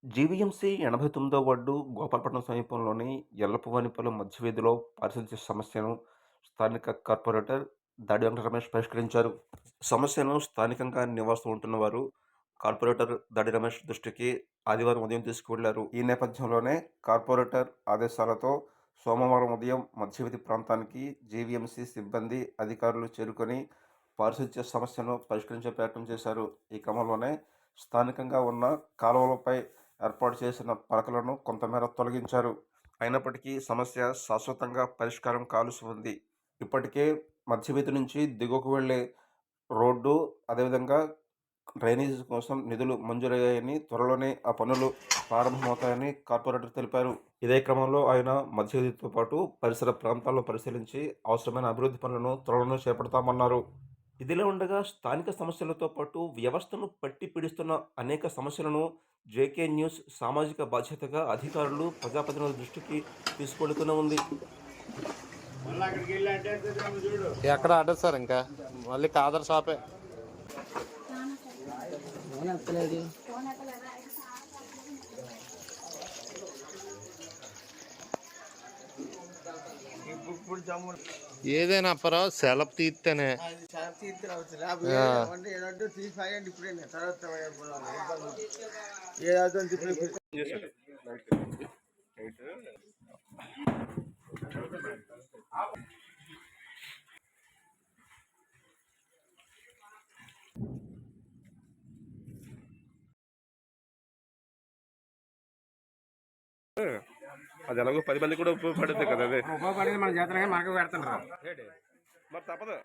GVMC 89వ ward Gopalapatnam సమీపంలోని యల్లపువానిపాలెం మధ్య వీధిలో పారిశుధ్య సమస్యను స్థానిక కార్పొరేటర్ దాడి వెంకట రమేష్ పరిష్కరించారు. సమస్యను స్థానికంగా నివాసం ఉంటున్న వారు కార్పొరేటర్ దాడి రమేష్ దృష్టికి ఆదివారం ఉదయం తీసుకువెళ్లారు. ఈ నేపథ్యంలోనే కార్పొరేటర్ ఆదేశాలతో సోమవారం ఉదయం మధ్యవీధి ప్రాంతానికి జీవీఎంసీ సిబ్బంది, అధికారులు చేరుకొని పారిశుధ్య సమస్యను పరిష్కరించే ప్రయత్నం చేశారు. ఈ క్రమంలోనే స్థానికంగా ఉన్న కాలువలపై ఏర్పాటు చేసిన పలకలను కొంతమేర తొలగించారు. అయినప్పటికీ సమస్య శాశ్వతంగా పరిష్కారం కావాల్సి ఉంది. ఇప్పటికే మధ్యవీధి నుంచి దిగువకు వెళ్లే రోడ్డు, అదేవిధంగా డ్రైనేజీ కోసం నిధులు మంజూరయ్యాయని, త్వరలోనే ఆ పనులు ప్రారంభమవుతాయని కార్పొరేటర్ తెలిపారు. ఇదే క్రమంలో ఆయన మధ్యవీధితో పాటు పరిసర ప్రాంతాలను పరిశీలించి అవసరమైన అభివృద్ధి పనులను త్వరలోనే చేపడతామన్నారు. ఇదిలా ఉండగా స్థానిక సమస్యలతో పాటు వ్యవస్థను పట్టి పీడిస్తున్న అనేక సమస్యలను జేకే న్యూస్ సామాజిక బాధ్యతగా అధికారులు, ప్రజాప్రతినిధుల దృష్టికి తీసుకెడుతూనే ఉంది. ఎక్కడ అడ్రస్ సార్? ఇంకా మళ్ళీ కాదర్ షాపే. ఏదైనా అప్పరా సెలవు తీస్తేనే అది ఎలాగో 10 మంది కూడా ఉపయోగపడుతుంది కదా. అదే ఉపయోగపడేది మన జాతరగా మనకు పెడుతున్నారు. మరి తప్పదు.